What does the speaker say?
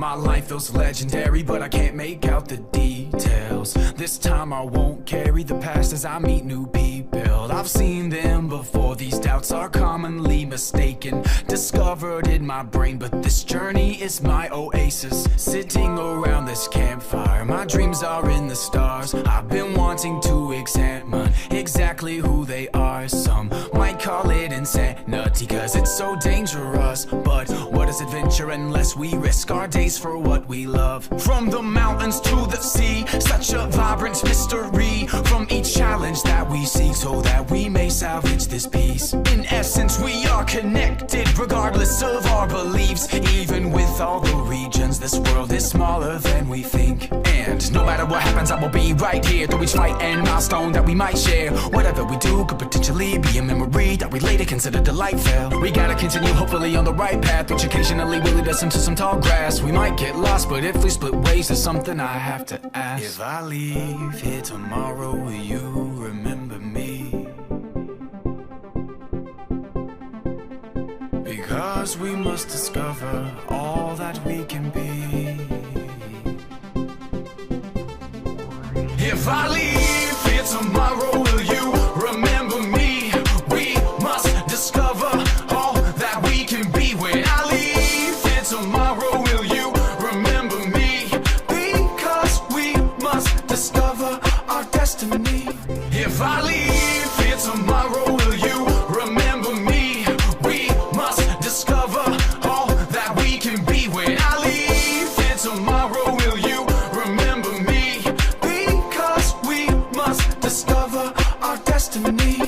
My life feels legendary, but I can't make out the details. This time I won't carry the past as I meet new people. I've seen them before, these doubts are commonly mistaken. Discovered in my brain, but this journey is my oasis. Sitting around this campfire, my dreams are in the stars. I've been wanting to examine exactly who they are. Some might call it insanity, cause it's so dangerous. But what is adventure unless we risk our days for what we love? From the mountains to the sea, such a vibrant mystery. From each challenge that we seek, so that we may salvage this peace. In essence, we are connected, regardless of our beliefs. Even with all the regions, this world is smaller than we think. And no matter what happens, I will be right here through each fight and milestone that we might share. Whatever we do could potentially be a memory that we later consider delightful. We gotta continue, hopefully on the right path, which occasionally will lead us into some tall grass. We might get lost, but if we split ways, there's something I have to ask. If I leave here tomorrow, will you remember me? Because we must discover all that we can be. If I leave here tomorrow, will you remember me? We must discover all that we can be. When I leave here tomorrow, will you remember me? Because we must discover our destiny. If I leave here tomorrow, will you remember me? We must discover all that we can be. When I leave here tomorrow, will you remember me? Because we must discover our destiny.